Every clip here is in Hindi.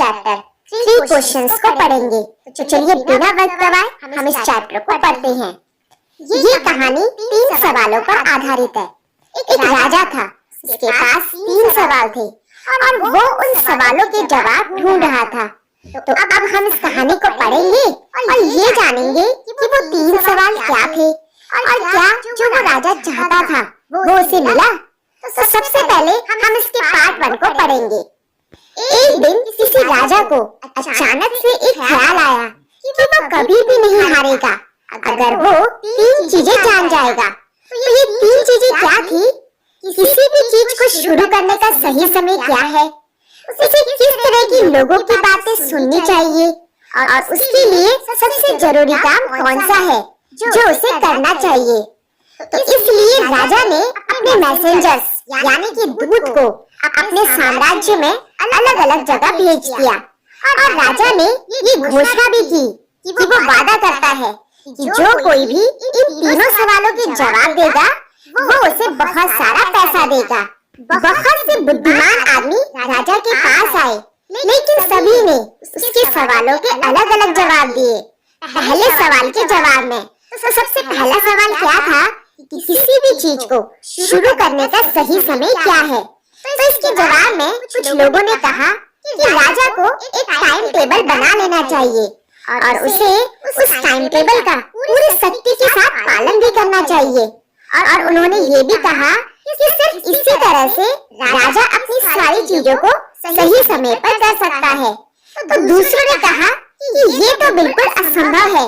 चैप्टर 3 क्वेश्चंस को पढ़ेंगे। तो चलिए बिना वक्त गवाए हम इस चैप्टर को पढ़ते हैं। ये कहानी 3 सवालों पर आधारित है। एक राजा था, उसके पास 3 सवाल थे और वो उन सवालों के जवाब ढूंढ रहा था। तो अब हम इस कहानी को पढ़ेंगे और ये जानेंगे कि वो 3 सवाल क्या थे और क्या जो वो राजा चाहता था वो उसे मिला। तो सबसे पहले हम इसके पार्ट 1 को पढ़ेंगे। एक दिन किसी राजा को अचानक से एक ख्याल आया कि वो कभी भी नहीं हारेगा अगर वो 3 चीजें जान जाएगा। तो ये 3 चीजें क्या थी? किसी भी चीज को शुरू करने का सही समय क्या है, उसे किस तरह की लोगों की बातें सुननी चाहिए और उसके लिए सबसे जरूरी काम कौन सा है जो उसे करना चाहिए। तो इसलिए राजा ने अपने मैसेंजर्स यानी कि दूत को अपने साम्राज्य में अलग अलग जगह भेज दिया और राजा ने ये घोषणा भी की कि वो वादा करता है कि जो कोई भी इन तीनों सवालों के जवाब देगा वो उसे बहुत सारा पैसा देगा। बहुत से बुद्धिमान आदमी राजा के पास आए, लेकिन सभी ने उसके सवालों के अलग अलग जवाब दिए। पहले सवाल के जवाब में तो सबसे पहला सवाल क्या था कि किसी भी चीज को शुरू करने का सही समय क्या है। तो इसके जवाब में कुछ लोगों ने कहा कि राजा को एक टाइम टेबल बना लेना चाहिए और उसे उस टाइम टेबल का पूरी सख्ती के साथ पालन भी करना चाहिए। और उन्होंने ये भी कहा कि सिर्फ इसी तरह से राजा अपनी सारी चीजों को सही समय पर कर सकता है। तो दूसरों ने कहा कि ये तो बिल्कुल असंभव है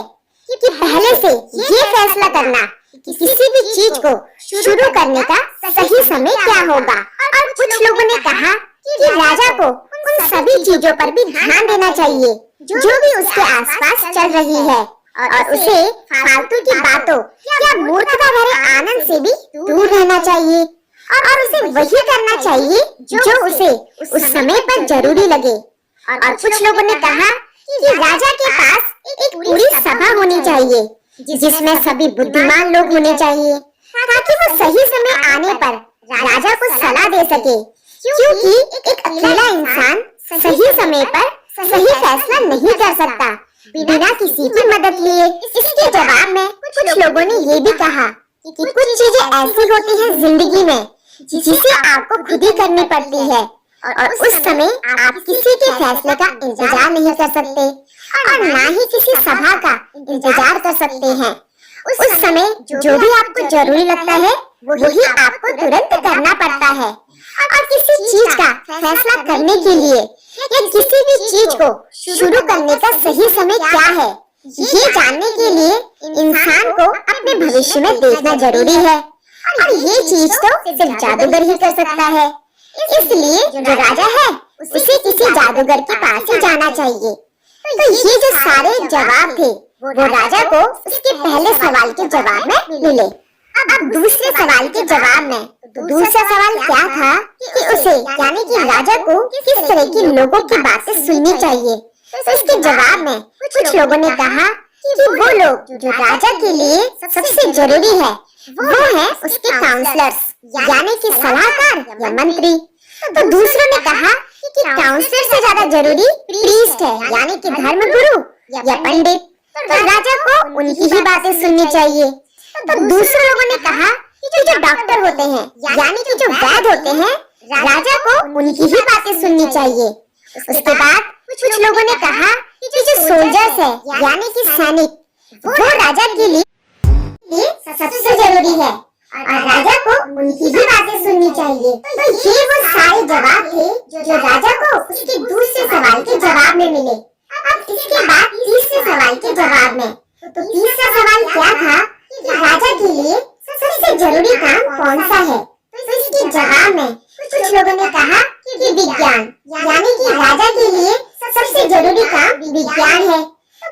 कि पहले से ये फैसला करना कि किसी भी चीज को शुरू करने का सही समय क्या होगा। और कुछ लोगों ने कहा कि राजा को उन सभी चीजों पर भी ध्यान देना चाहिए जो भी उसके आसपास चल रही है और उसे फालतू की बातों या मूर्खता भरे आनंद से भी दूर रहना चाहिए और उसे वही करना चाहिए जो उसे उस समय पर जरूरी लगे। और कुछ लोगों ने कहा कि राजा के पास एक पूरी सभा होनी चाहिए जिसमें सभी बुद्धिमान लोग होने चाहिए ताकि वो सही समय आने पर राजा को सलाह दे सके, क्योंकि एक अकेला इंसान सही समय पर सही फैसला नहीं कर सकता बिना किसी की मदद लिए। इसके जवाब में कुछ लोगों ने ये भी कहा कि कुछ चीजें ऐसी होती हैं जिंदगी में जिसे आपको खुद ही करनी पड़ती है और उस समय आप किसी के फैसले का इंतजार नहीं कर सकते और ना ही किसी सभा का इंतजार कर सकते हैं। उस समय जो भी आपको जरूरी लगता है वही आपको तुरंत करना पड़ता है। और किसी चीज का फैसला करने के लिए या किसी भी चीज को शुरू करने का सही समय क्या है ये जानने के लिए इंसान को अपने भविष्य में देखना जरूरी है और ये चीज तो सिर्फ जादूगर ही कर सकता है। इसलिए जो राजा है उसे किसी जादूगर के पास ही जाना चाहिए। तो ये जो सारे जवाब थे वो राजा को उसके पहले सवाल के जवाब में मिले। अब दूसरे सवाल के जवाब में दूसरा सवाल क्या था कि उसे यानी कि राजा को किस तरह की लोगों की बातें सुननी चाहिए। तो इसके जवाब में कुछ लोगों ने कहा कि वो लोग जो राजा के लिए सबसे जरूरी है वो है उसके काउंसलर्स यानी कि सलाहकार या मंत्री। तो दूसरों ने कहा कि काउंसलर से ज्यादा जरूरी प्रीस्ट है यानी कि धर्मगुरु या पंडित। तो राजा को उनकी ही बातें सुननी चाहिए। तो दूसरे लोगों ने कहा कि जो डॉक्टर होते हैं यानी कि जो वैद्य होते हैं राजा को उनकी ही बातें सुननी चाहिए। उसके बाद कुछ लोगों ने कहा कि जो सोल्जर्स है यानी कि सैनिक वो राजा के लिए सबसे जरूरी है और राजा को उनकी ही बातें सुननी चाहिए। तो ये वो सारे जवाब थे जो राजा को उसके दूसरे सवाल के जवाब में मिले। अब इसके बाद तीसरे सवाल के जवाब में तो तीसरा सवाल क्या था कि राजा के लिए सबसे जरूरी काम कौन सा है। तो इसके जवाब में कुछ लोगों ने कहा कि विज्ञान यानी कि राजा के लिए सबसे जरूरी काम विज्ञान है।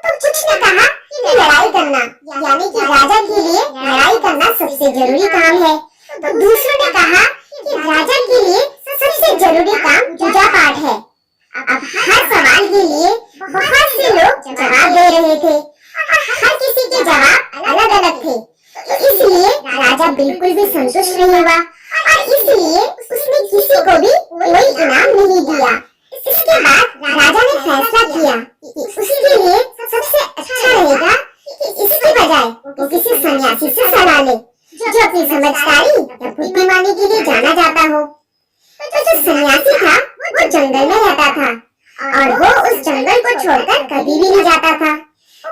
तो कुछ ने कहा कि लड़ाई करना यानी कि राजा के लिए लड़ाई करना सबसे जरूरी काम है। तो दूसरों ने कहा कि राजा के लिए सबसे जरूरी काम पूजा पाठ है। अब हर सवाल के लिए बहुत से लोग जवाब दे रहे थे और हर किसी के जवाब अलग अलग थे। तो इसलिए राजा बिल्कुल भी संतुष्ट नहीं हुआ और इसलिए उसने किसी को भी कोई इनाम नहीं दिया। इसके बाद राजा ने फैसला किया कि उसके लिए सबसे अच्छा रहेगा कि इसकी बजाय वो किसी सन्यासी से सलाह ले जो अपनी समझदारी या बुद्धिमानी के लिए जाना जाता हो। तो जो सन्यासी था वो जंगल में रहता था और वो उस जंगल को छोड़कर कभी भी नहीं जाता था।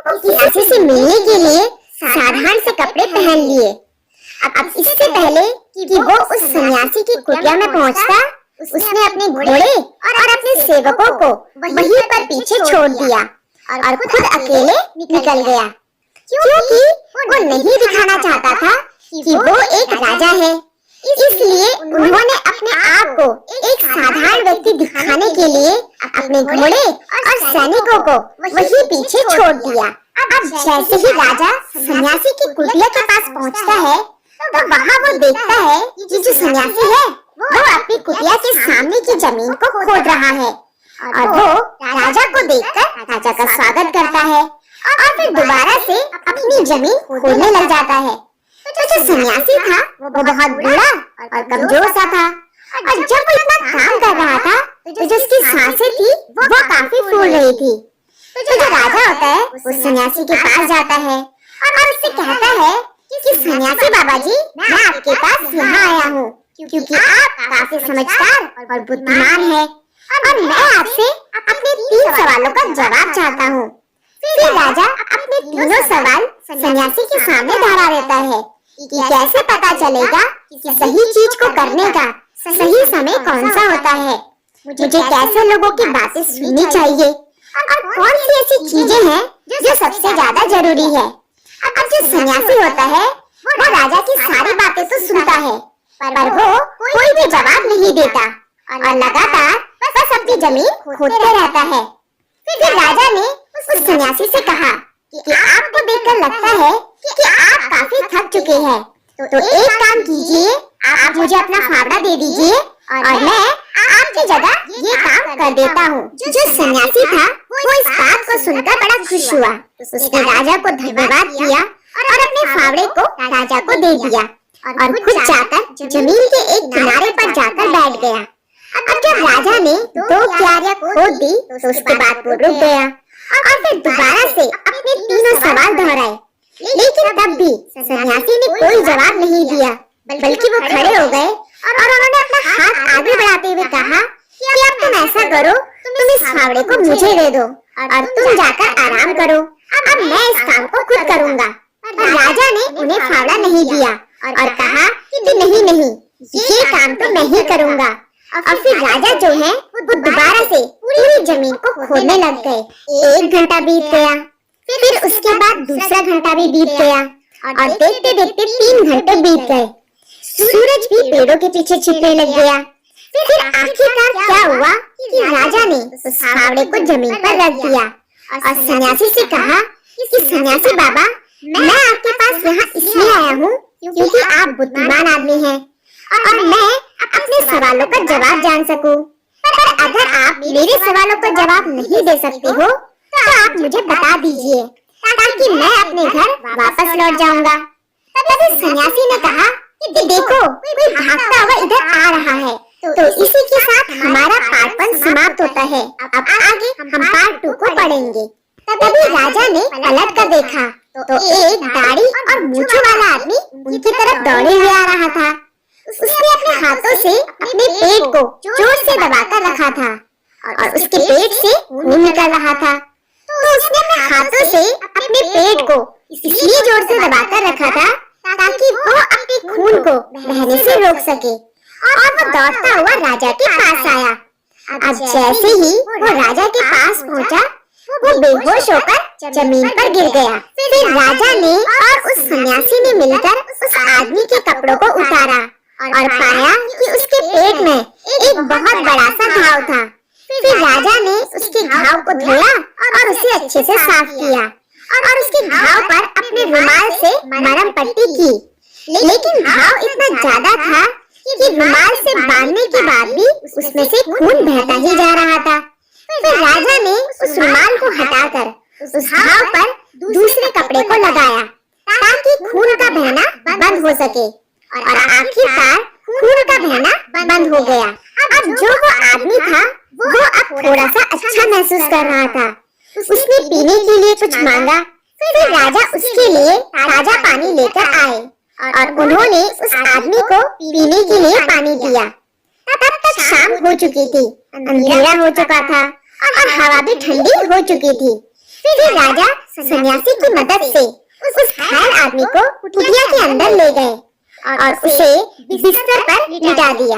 वो किसी से मिलने के लिए साधारण से कपड़े पहन लिए। अब इससे पहले कि वो उस सन्यासी की कुटिया में पहुंचता, उसने अपने घोड़े और अपने सेवकों को वहीं पर पीछे छोड़ दिया और खुद अकेले निकल गया, क्योंकि वो नहीं दिखाना चाहता था कि वो एक राजा है। इसलिए उन्होंने अपने आप को एक साधारण व्यक्ति दिखाने के लिए अपने घोड़े और सैनिकों को वहीं पीछे छोड़ दिया। अब जैसे ही राजा सन्यासी की कुटिया के पास पहुंचता है, तो वहाँ वो देखता है कि जो सन्यासी है वो अपनी कुटिया के सामने की जमीन को खोद रहा है और वो राजा को देखकर राजा का स्वागत करता है और फिर दोबारा से अपनी जमीन खोदने लग जाता है। तो जो सन्यासी था वो बहुत बूढ़ा और कमजोर सा था और जब वो इतना काम कर रहा था तो जो उसकी सांसें थी वो काफी फूल रही थी। तो जो राजा होता है वो सन्यासी के पास जाता है और उससे कहता है कि सन्यासी बाबा जी, मैं आपके पास यहाँ आया हूँ क्योंकि आप काफी समझदार और बुद्धिमान हैं और मैं आपसे अपने 3 सवालों का जवाब चाहता हूँ। फिर राजा अपने तीनों सवाल सन्यासी के सामने दोहरा देता है कि कैसे पता चलेगा कि सही चीज को करने का सही समय कौन सा होता है, मुझे कैसे लोगों की बातें सुननी चाहिए और कौन सी ऐसी चीजें हैं जो सबसे ज्यादा जरूरी है। अब जो सन्यासी होता है वो राजा की सारी बातें तो सुनता है पर वो कोई भी जवाब नहीं देता और लगातार बस अपनी जमीन खोदते रहता है। फिर राजा ने उस सन्यासी से कहा कि आपको देखकर लगता है कि आप काफी थक चुके हैं, तो एक काम कीजिए, आप मुझे अपना फावड़ा दे दीजिए और मैं आपकी जगह ये काम कर देता हूँ। जो सन्यासी था वो इस बात को सुनकर बड़ा खुश हुआ। उसने राजा को धन्यवाद किया और अपने फावड़े को राजा को दे दिया और खुद जाकर जमीन के एक किनारे पर जाकर बैठ गया। अब जब राजा ने 2 क्यारियां खोद दी तो उसके बाद वो रुक गया और फिर दोबारा से अपने तीनों सवाल दोहराए, लेकिन तब भी सन्यासी ने कोई जवाब नहीं दिया, बल्कि वो खड़े हो गए और उन्होंने अपना हाथ आगे बढ़ाते हुए कहा कि अब तुम ऐसा करो, तुम इस फावड़े को मुझे दे दो और तुम जाकर आराम करो, अब मैं इस काम को खुद करूँगा। पर राजा ने उन्हें फावड़ा नहीं दिया और कहा कि नहीं, ये काम तो मैं ही करूँगा। और फिर राजा जो है वो दोबारा से पूरी जमीन को खोदने लग गए। 1 घंटा बीत गया, फिर उसके बाद दूसरा घंटा भी बीत गया और देखते देखते 3 घंटे बीत गए। सूरज भी पेड़ों के पीछे छिपने लग गया। फिर आखिरकार क्या हुआ कि राजा ने उस फावड़े को जमीन पर रख दिया और सन्यासी से कहा कि सन्यासी बाबा, मैं आपके पास यहाँ इसलिए आया हूँ क्योंकि आप बुद्धिमान आदमी हैं और मैं अपने सवालों का जवाब जान सकूं। पर अगर आप मेरे सवालों का जवाब नहीं दे सकते हो तो आप मुझे बता दीजिए ताकि मैं अपने घर वापस लौट जाऊंगा। तभी सन्यासी ने कहा कि देखो, कोई भागता हुआ इधर आ रहा है, तो इसी के साथ हमारा पार्ट 1 समाप्त होता है। अब आगे हम पार्ट 2 को पढ़ेंगे। तभी राजा ने पलट कर देखा तो एक दाढ़ी और मूंछों वाला आदमी उनकी तरफ दौड़े हुए आ रहा था। उसने अपने हाथों से अपने पेट को जोर से दबाकर रखा था और उसके पेट से खून निकल रहा था। तो उसने अपने हाथों से अपने पेट को इसलिए जोर से दबाकर रखा था ताकि वो अपने खून को बहने से रोक सके और वो दौड़ता हुआ राजा के पास आया। अब जैसे ही वो राजा के पास पहुंचा, वो बेहोश होकर जमीन पर गिर गया। फिर राजा ने और उस सन्यासी ने मिलकर उस आदमी के कपड़ों को उतारा और पाया कि उसके पेट में एक बहुत बड़ा सा घाव था। फिर राजा ने उसके घाव को धोया और उसे अच्छे से साफ किया और उसके घाव पर अपने रुमाल से मरहम पट्टी की। लेकिन घाव इतना ज्यादा था कि रुमाल से बांधने के बाद भी उसमें से खून बहता ही जा रहा था। फिर राजा ने उस रुमाल को हटाकर उस घाव पर दूसरे कपड़े को लगाया ताकि खून का बहना बंद हो सके और आखिरकार खून का बहना बंद हो गया। अब जो वो आदमी था वो अब थोड़ा सा अच्छा महसूस कर रहा था। उसने पीने के लिए कुछ मांगा। फिर राजा उसके लिए ताजा पानी लेकर आए और उन्होंने उस आदमी को पीने के लिए पानी दिया। तब तक शाम हो चुकी थी, अंधेरा हो चुका था और हवा भी ठंडी हो चुकी थी। फिर राजा सन्यासी की मदद से उस घायल आदमी को कुटिया के अंदर ले गए और उसे बिस्तर पर लिटा दिया।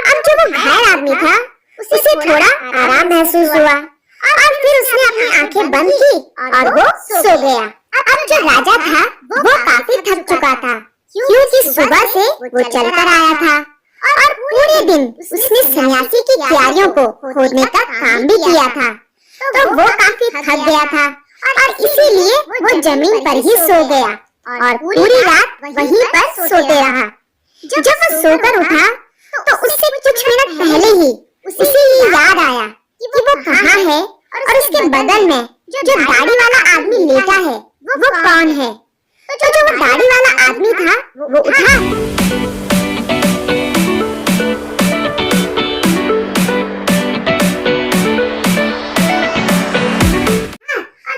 अब जो वो घायल आदमी था उसे थोड़ा आराम महसूस हुआ और फिर उसने अपनी आंखें बंद की और वो सो गया। अब जो राजा था वो काफी थक चुका था, क्योंकि सुबह से वो चलकर आया था और पूरे दिन उसने सन्यासी की क्यारियों को खोदने का काम भी किया था। तो वो काफी थक गया था और इसीलिए वो जमीन पर ही सो गया और पूरी रात वहीं पर सोते रहा। जब वो सोकर उठा तो उससे कुछ मिनट पहले ही उसे ये याद आया कि वो कहाँ है और उसके बगल में जो दाढ़ी वाला आदमी लेटा है वो कौन है। तो जो वो दाढ़ी वाला आदमी था वो उठा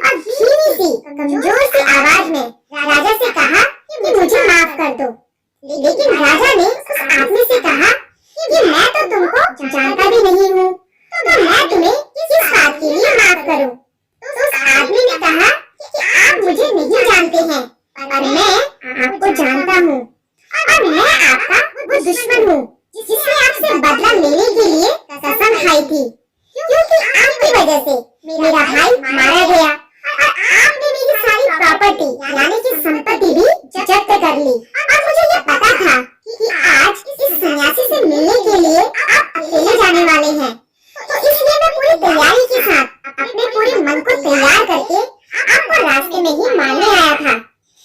और धीमी सी कमजोर सी आवाज में राजा से कहा कि मुझे माफ कर दो। लेकिन राजा ने उस आदमी से कहा कि मैं तो तुमको जानता भी नहीं हूँ, तो मैं तुम्हें किस बात के लिए माफ करूँ। तो उस आदमी ने कहा कि आप मुझे नहीं जानते हैं और मैं आपको जानता हूँ और मैं आपका वो दुश्मन हूँ जिसने आपसे बदला लेने के लिए कसम खाई थी, क्योंकि आपकी वजह से मेरा भाई मारा गया और आपने मेरी सारी प्रॉपर्टी यानी कि संपत्ति भी जब्त कर ली। अब मुझे ये पता था कि आज इस सन्यासी से मिलने के लिए आप अकेले जाने वाले हैं, तो इसलिए मैं पूरी तैयारी के साथ अपने पूरे मन को तैयार करके आपको रास्ते में ही मारने आया था।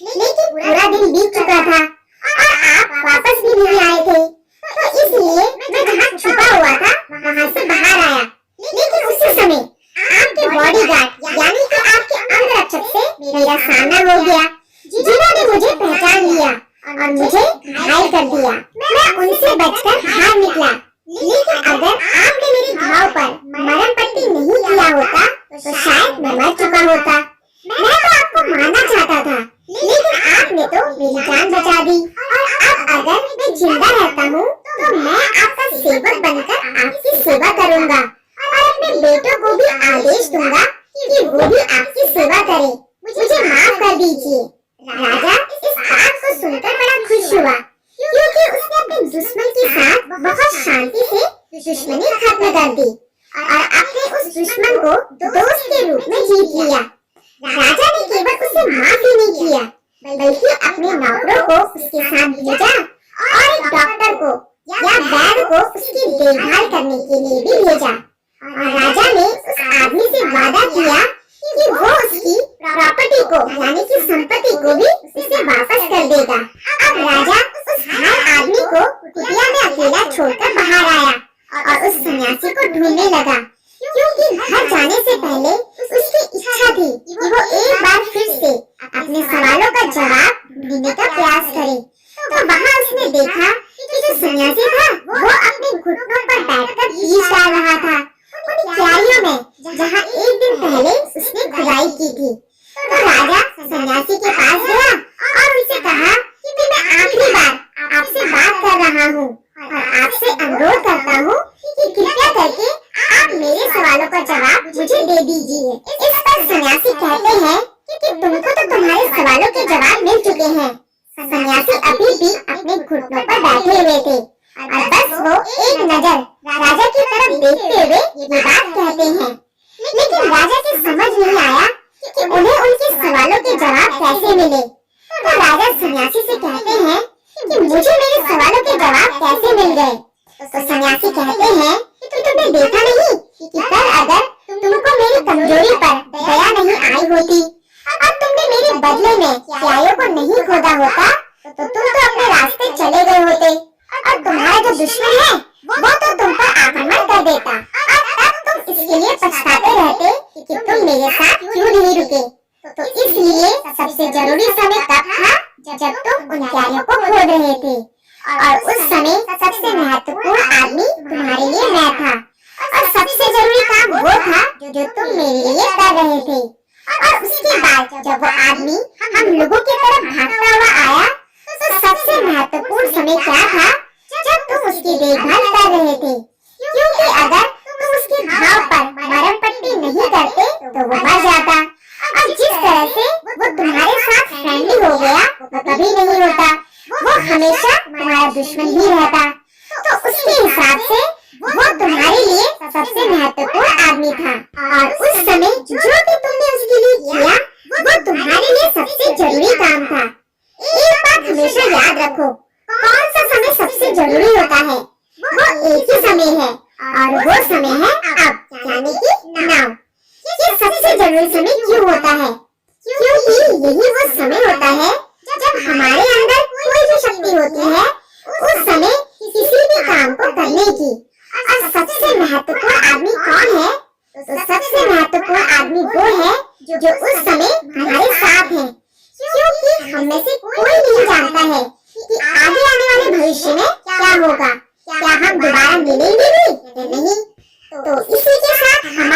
लेकिन पूरा दिन बीत चुका था और आप वापस भी नहीं आए थे, तो इसलिए मैं जहाँ छुपा हुआ था वहाँ से बाहर आया। लेकिन उसी समय आपके बॉडीगार्ड यानी कि आपके अंगरक्षक से मेरा सामना हो गया, जिन्होंने मुझे पहचान लिया और मुझे घायल कर दिया। मैं उनसे बचकर बाहर निकला, लेकिन अगर आपने मेरे घाव पर मरहम पट्टी नहीं किया होता तो शायद मैं मर चुका होता। मैं तो आपको मारना चाहता था, लेकिन आपने तो मेरी जान बचा दी और अब अगर मैं जिंदा रहता हूँ तो मैं आपका सेवक बनकर आपकी सेवा करूँगा और अपने बेटों को भी आदेश दूंगा कि वो भी आपकी सेवा करे। मुझे माफ कर दीजिए। राजा इस बात को सुनकर बड़ा खुश हुआ, क्योंकि उसने अपने दुश्मन के साथ बहुत शांति से दुश्मनी खत्म कर दी और अपने उस दुश्मन को दोस्त के रूप में जीत लिया। राजा ने केवल उसे माफ ही नहीं किया, बल्कि अपने नौकरों को उसके साथ भेजा और एक डॉक्टर को या वैद्य को उसकी देखभाल करने के लिए भी भेजा। और राजा ने उस आदमी से वादा किया कि वो उसकी प्रॉपर्टी को यानी कि संपत्ति को भी उसे वापस कर देगा। अब राजा उस घायल आदमी को कुटिया में अकेला छोड़कर बाहर आया और उस सन्यासी को ढूंढने लगा, क्योंकि घर जाने से पहले उसकी इच्छा थी कि वो एक बार फिर से अपने सवालों का जवाब ढूंढने का प्रयास करे। तो वहाँ उसने देखा कि जो सन्यासी था वो अपने घुटनों पर बैठकर बीज डाल रहा था उन क्यारियों में जहाँ एक दिन पहले उसने खुदाई की थी। तो राजा सन्यासी के पास गया और उनसे कहा कि मैं आखिरी बार आपसे बात कर रहा हूँ और आपसे अनुरोध करता हूँ कि कृपया करके आप मेरे सवालों का जवाब मुझे दे दीजिए। इस पर सन्यासी कहते हैं कि तुमको तो तुम्हारे सवालों के जवाब मिल चुके हैं। सन्यासी अभी भी अपने घुटनों पर बैठे हुए थे और बस वो एक नजर राजा की तरफ देखते हुए ये बात कहते हैं। लेकिन राजा की समझ नहीं आया कि उन्हें उनके सवालों के जवाब कैसे मिले। तो राजा सन्यासी से कहते हैं कि मुझे मेरे सवालों के जवाब कैसे मिल गए। तो सन्यासी कहते हैं कि तुमने देखा नहीं कि कल अगर तुमको मेरी कमजोरी पर दया नहीं आई होती और तुमने मेरे बदले में क्यारियों को नहीं खोदा होता तो तुम तो अपने रास्ते चले गए होते और तुम्हारा जो दुश्मन है वो तो तुम पर आक्रमण कर देता और तब तुम इसके लिए पछताते रहते कि तुम मेरे साथ क्यों नहीं रुके। तो इसलिए सबसे जरूरी समय तब था जब तुम उन क्यारियों को खोद रहे थे और उस समय सबसे महत्वपूर्ण आदमी तुम्हारे लिए मैं था और सबसे जरूरी काम वो था जो तुम मेरे लिए कर रहे थे। और उसके बाद जब वो आदमी हम लोगों की तरफ भागता हुआ आया तो सबसे महत्वपूर्ण समय क्या था? जब तुम उसकी देखभाल कर रहे थे, क्योंकि अगर तुम उसके घाव पर मरहम पट्टी नहीं करते तो वो मर जाता। और जिस तरह से वो तुम्हारे साथ फ्रेंडली हो गया वो कभी नहीं होता, वो हमेशा तुम्हारा दुश्मन ही रहता। तो उसके हिसाब से वो तुम्हारे लिए सबसे महत्वपूर्ण आदमी था और उस समय जो भी तुमने उसके लिए किया वो तुम्हारे लिए सबसे जरूरी काम था। एक बात हमेशा याद रखो, कौन सा समय सबसे जरूरी होता है? वो एक ही समय है और वो समय है अब, यानी कि नाउ। ये सबसे जरूरी समय क्यों होता है? क्योंकि यही वो समय होता है जब हमारे अंदर कोई भी शक्ति होती है उस समय किसी भी काम को करने की। और सबसे महत्वपूर्ण आदमी कौन है? तो सबसे महत्वपूर्ण आदमी वो है जो उस समय हमारे साथ है, क्योंकि हम में से कोई नहीं जानता है कि आगे आने वाले भविष्य में क्या होगा, क्या हम दोबारा मिलेंगे भी या नहीं। तो इसी के साथ हमारा